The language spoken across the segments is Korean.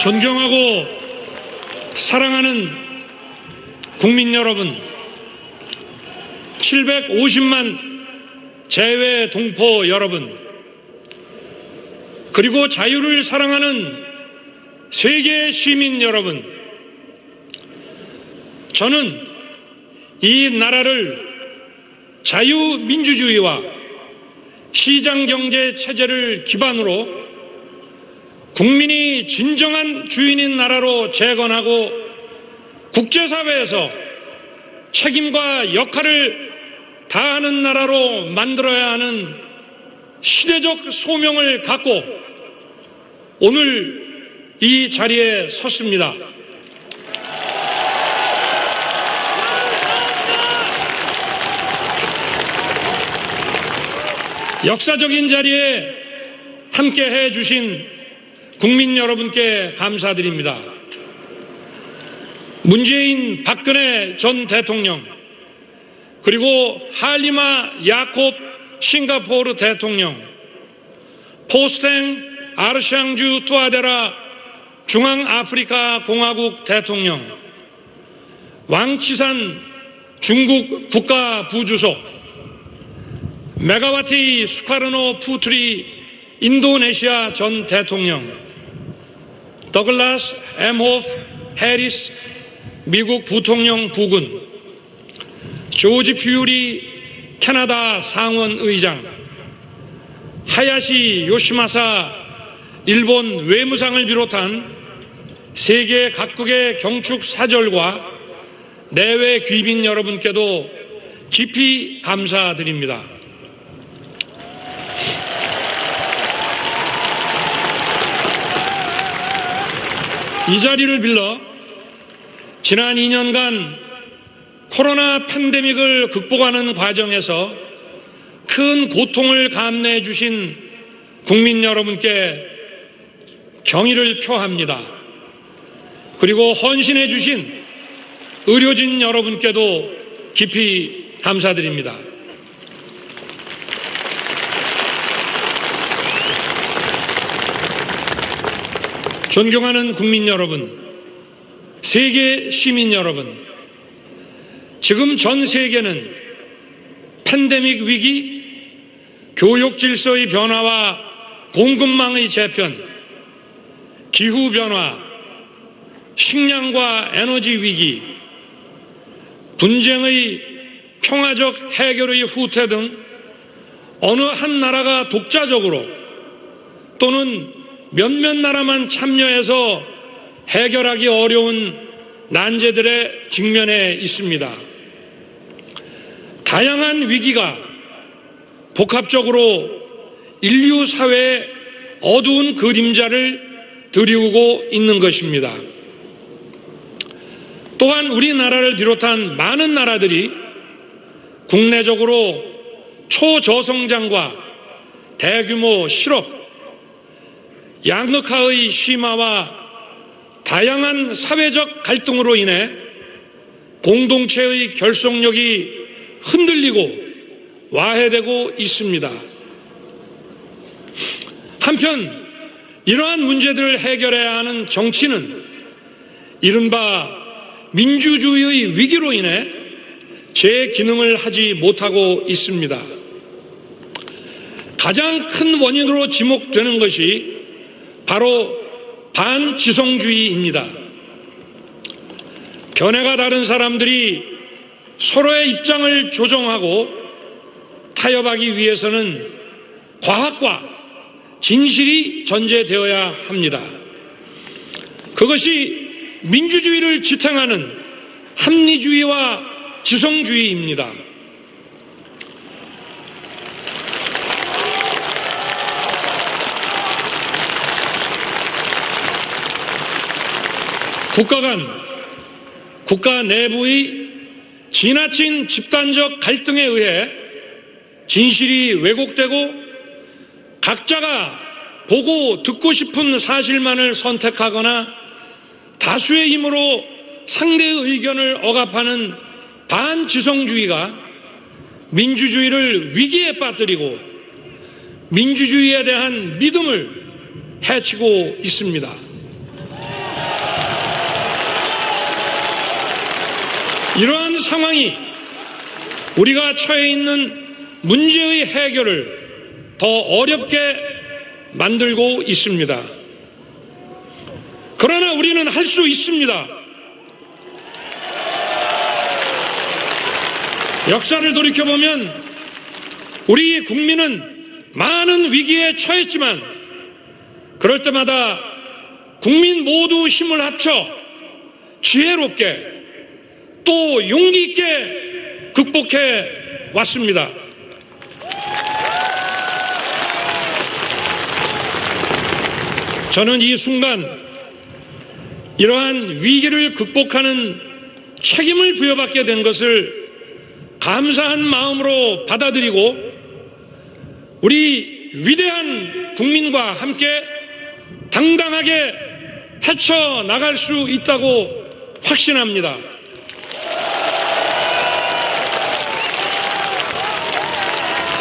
존경하고 사랑하는 국민 여러분, 750만 재외 동포 여러분, 그리고 자유를 사랑하는 세계 시민 여러분, 저는 이 나라를 자유민주주의와 시장경제 체제를 기반으로 국민이 진정한 주인인 나라로 재건하고 국제사회에서 책임과 역할을 다하는 나라로 만들어야 하는 시대적 소명을 갖고 오늘 이 자리에 섰습니다. 역사적인 자리에 함께해 주신 국민 여러분께 감사드립니다. 문재인 박근혜 전 대통령, 그리고 할리마 야콥 싱가포르 대통령, 포스탱 아르샹주 투아데라 중앙아프리카 공화국 대통령, 왕치산 중국 국가부주석, 메가와티 수카르노 푸트리 인도네시아 전 대통령, 더글라스 엠호프 해리스 미국 부통령 부군, 조지 퓨리 캐나다 상원의장, 하야시 요시마사 일본 외무상을 비롯한 세계 각국의 경축 사절과 내외 귀빈 여러분께도 깊이 감사드립니다. 이 자리를 빌러 지난 2년간 코로나 팬데믹을 극복하는 과정에서 큰 고통을 감내해 주신 국민 여러분께 경의를 표합니다. 그리고 헌신해 주신 의료진 여러분께도 깊이 감사드립니다. 존경하는 국민 여러분, 세계 시민 여러분, 지금 전 세계는 팬데믹 위기, 교육 질서의 변화와 공급망의 재편, 기후변화, 식량과 에너지 위기, 분쟁의 평화적 해결의 후퇴 등 어느 한 나라가 독자적으로 또는 몇몇 나라만 참여해서 해결하기 어려운 난제들에 직면해 있습니다. 다양한 위기가 복합적으로 인류 사회의 어두운 그림자를 드리우고 있는 것입니다. 또한 우리나라를 비롯한 많은 나라들이 국내적으로 초저성장과 대규모 실업, 양극화의 심화와 다양한 사회적 갈등으로 인해 공동체의 결속력이 흔들리고 와해되고 있습니다. 한편 이러한 문제들을 해결해야 하는 정치는 이른바 민주주의의 위기로 인해 제 기능을 하지 못하고 있습니다. 가장 큰 원인으로 지목되는 것이 바로 반지성주의입니다. 견해가 다른 사람들이 서로의 입장을 조정하고 타협하기 위해서는 과학과 진실이 전제되어야 합니다. 그것이 민주주의를 지탱하는 합리주의와 지성주의입니다. 국가 내부의 지나친 집단적 갈등에 의해 진실이 왜곡되고 각자가 보고 듣고 싶은 사실만을 선택하거나 다수의 힘으로 상대의 의견을 억압하는 반지성주의가 민주주의를 위기에 빠뜨리고 민주주의에 대한 믿음을 해치고 있습니다. 이러한 상황이 우리가 처해 있는 문제의 해결을 더 어렵게 만들고 있습니다. 그러나 우리는 할 수 있습니다. 역사를 돌이켜보면 우리 국민은 많은 위기에 처했지만 그럴 때마다 국민 모두 힘을 합쳐 지혜롭게 또 용기 있게 극복해 왔습니다. 저는 이 순간 이러한 위기를 극복하는 책임을 부여받게 된 것을 감사한 마음으로 받아들이고 우리 위대한 국민과 함께 당당하게 헤쳐나갈 수 있다고 확신합니다.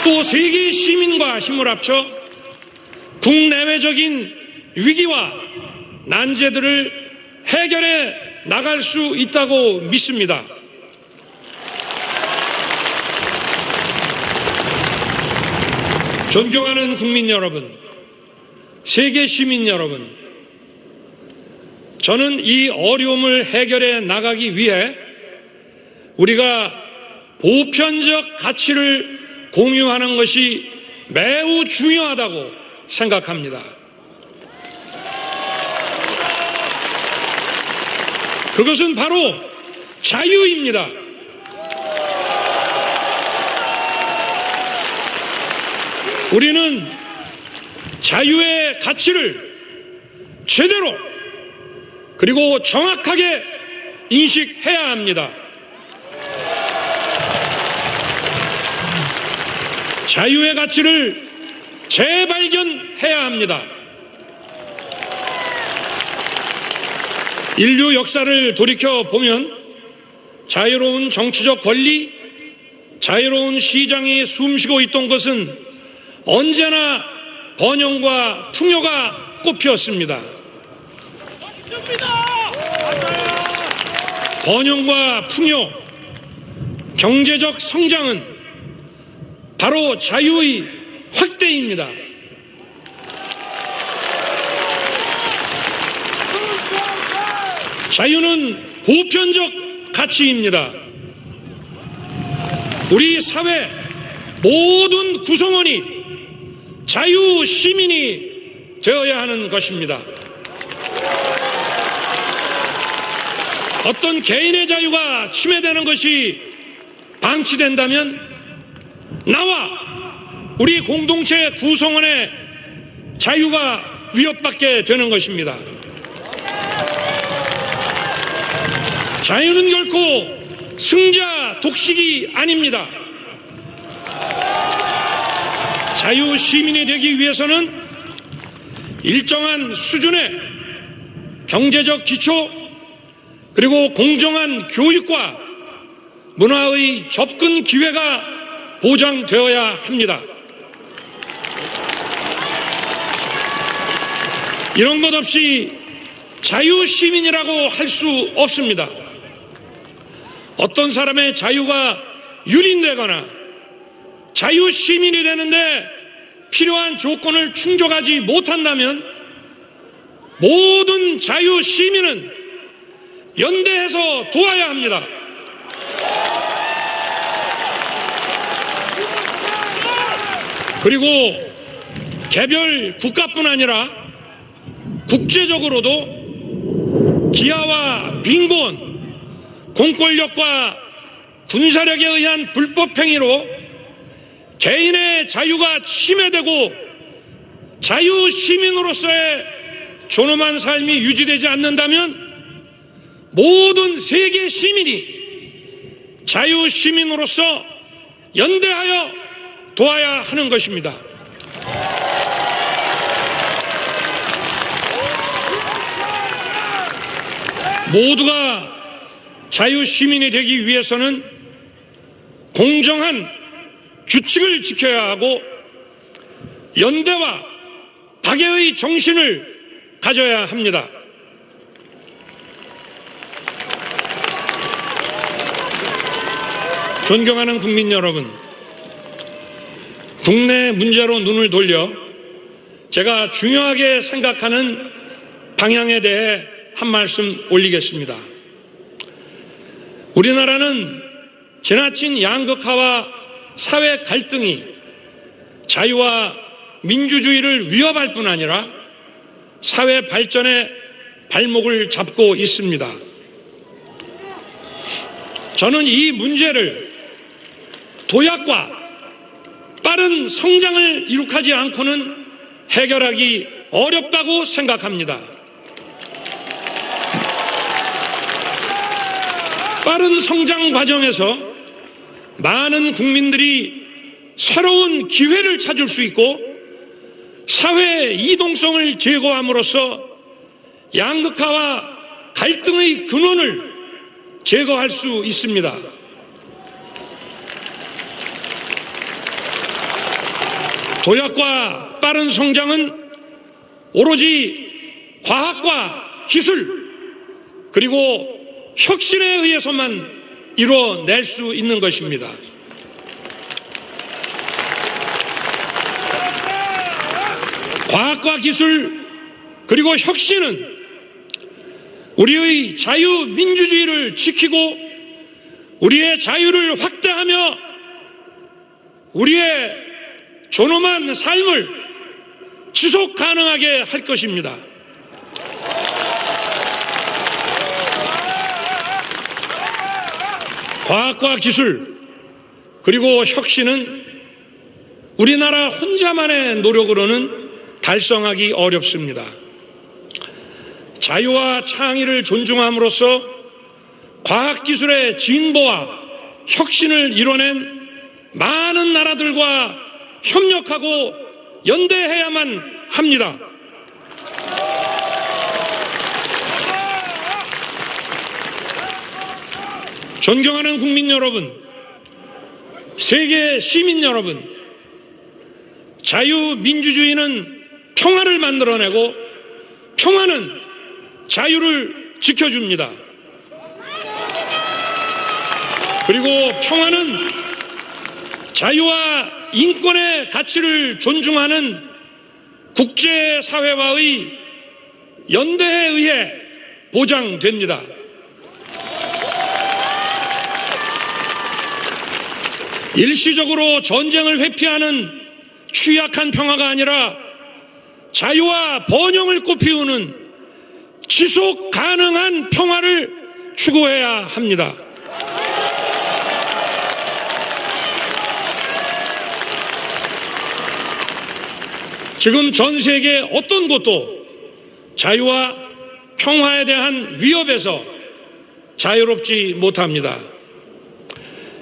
또 세계 시민과 힘을 합쳐 국내외적인 위기와 난제들을 해결해 나갈 수 있다고 믿습니다. 존경하는 국민 여러분, 세계 시민 여러분, 저는 이 어려움을 해결해 나가기 위해 우리가 보편적 가치를 공유하는 것이 매우 중요하다고 생각합니다. 그것은 바로 자유입니다. 우리는 자유의 가치를 제대로 그리고 정확하게 인식해야 합니다. 자유의 가치를 재발견해야 합니다. 인류 역사를 돌이켜보면 자유로운 정치적 권리, 자유로운 시장이 숨쉬고 있던 것은 언제나 번영과 풍요가 꽃피었습니다. 번영과 풍요, 경제적 성장은 바로 자유의 확대입니다. 자유는 보편적 가치입니다. 우리 사회 모든 구성원이 자유 시민이 되어야 하는 것입니다. 어떤 개인의 자유가 침해되는 것이 방치된다면 나와 우리 공동체 구성원의 자유가 위협받게 되는 것입니다. 자유는 결코 승자 독식이 아닙니다. 자유 시민이 되기 위해서는 일정한 수준의 경제적 기초 그리고 공정한 교육과 문화의 접근 기회가 보장되어야 합니다. 이런 것 없이 자유 시민이라고 할 수 없습니다. 어떤 사람의 자유가 유린되거나 자유 시민이 되는데 필요한 조건을 충족하지 못한다면 모든 자유 시민은 연대해서 도와야 합니다. 그리고 개별 국가뿐 아니라 국제적으로도 기아와 빈곤, 공권력과 군사력에 의한 불법 행위로 개인의 자유가 침해되고 자유 시민으로서의 존엄한 삶이 유지되지 않는다면 모든 세계 시민이 자유 시민으로서 연대하여 도와야 하는 것입니다. 모두가 자유 시민이 되기 위해서는 공정한 규칙을 지켜야 하고 연대와 박애의 정신을 가져야 합니다. 존경하는 국민 여러분, 국내 문제로 눈을 돌려 제가 중요하게 생각하는 방향에 대해 한 말씀 올리겠습니다. 우리나라는 지나친 양극화와 사회 갈등이 자유와 민주주의를 위협할 뿐 아니라 사회 발전의 발목을 잡고 있습니다. 저는 이 문제를 도약과 빠른 성장을 이룩하지 않고는 해결하기 어렵다고 생각합니다. 빠른 성장 과정에서 많은 국민들이 새로운 기회를 찾을 수 있고 사회 이동성을 제거함으로써 양극화와 갈등의 근원을 제거할 수 있습니다. 도약과 빠른 성장은 오로지 과학과 기술 그리고 혁신에 의해서만 이뤄낼 수 있는 것입니다. 과학과 기술 그리고 혁신은 우리의 자유민주주의를 지키고 우리의 자유를 확대하며 우리의 존엄한 삶을 지속 가능하게 할 것입니다. 과학과 기술 그리고 혁신은 우리나라 혼자만의 노력으로는 달성하기 어렵습니다. 자유와 창의를 존중함으로써 과학기술의 진보와 혁신을 이뤄낸 많은 나라들과 협력하고 연대해야만 합니다. 존경하는 국민 여러분, 세계 시민 여러분, 자유민주주의는 평화를 만들어내고 평화는 자유를 지켜줍니다. 그리고 평화는 자유와 인권의 가치를 존중하는 국제사회와의 연대에 의해 보장됩니다. 일시적으로 전쟁을 회피하는 취약한 평화가 아니라 자유와 번영을 꽃피우는 지속 가능한 평화를 추구해야 합니다. 지금 전 세계 어떤 곳도 자유와 평화에 대한 위협에서 자유롭지 못합니다.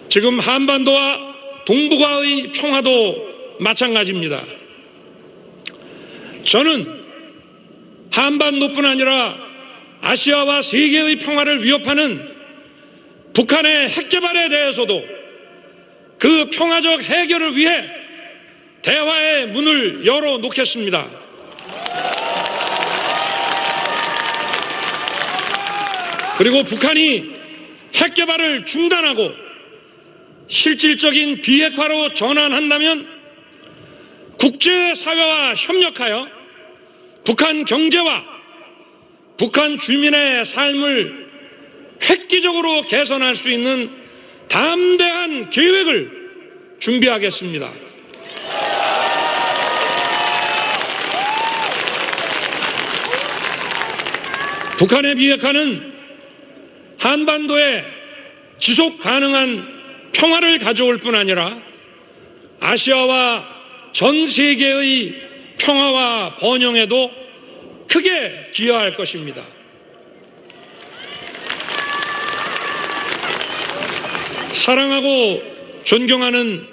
지금 한반도와 동북아의 평화도 마찬가지입니다. 저는 한반도뿐 아니라 아시아와 세계의 평화를 위협하는 북한의 핵개발에 대해서도 그 평화적 해결을 위해 대화의 문을 열어놓겠습니다. 그리고 북한이 핵개발을 중단하고 실질적인 비핵화로 전환한다면 국제사회와 협력하여 북한 경제와 북한 주민의 삶을 획기적으로 개선할 수 있는 담대한 계획을 준비하겠습니다. 북한의 비핵화는 한반도에 지속 가능한 평화를 가져올 뿐 아니라 아시아와 전 세계의 평화와 번영에도 크게 기여할 것입니다. 사랑하고 존경하는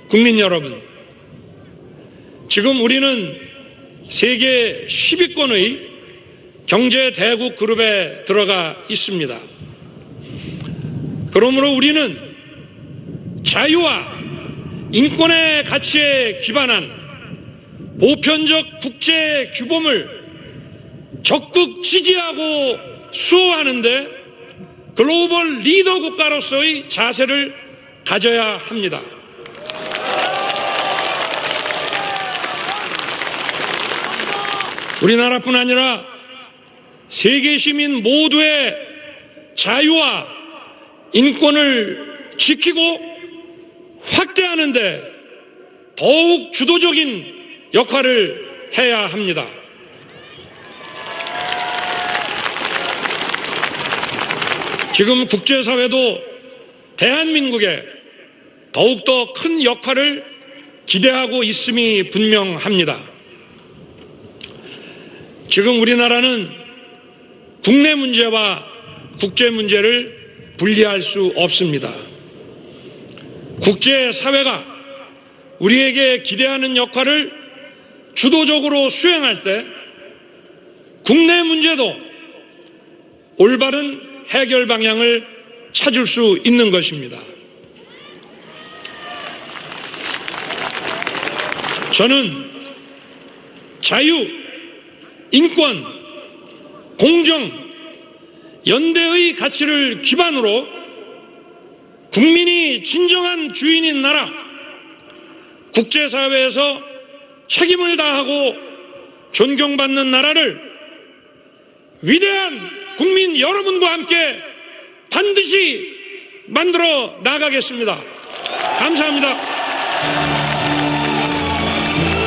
국민 여러분, 지금 우리는 세계 10위권의 경제 대국 그룹에 들어가 있습니다. 그러므로 우리는 자유와 인권의 가치에 기반한 보편적 국제 규범을 적극 지지하고 수호하는데 글로벌 리더 국가로서의 자세를 가져야 합니다. 우리나라뿐 아니라 세계 시민 모두의 자유와 인권을 지키고 확대하는 데 더욱 주도적인 역할을 해야 합니다. 지금 국제사회도 대한민국에 더욱더 큰 역할을 기대하고 있음이 분명합니다. 지금 우리나라는 국내 문제와 국제 문제를 분리할 수 없습니다. 국제사회가 우리에게 기대하는 역할을 주도적으로 수행할 때 국내 문제도 올바른 해결 방향을 찾을 수 있는 것입니다. 저는 자유, 인권, 공정, 연대의 가치를 기반으로 국민이 진정한 주인인 나라, 국제사회에서 책임을 다하고 존경받는 나라를 위대한 국민 여러분과 함께 반드시 만들어 나가겠습니다. 감사합니다.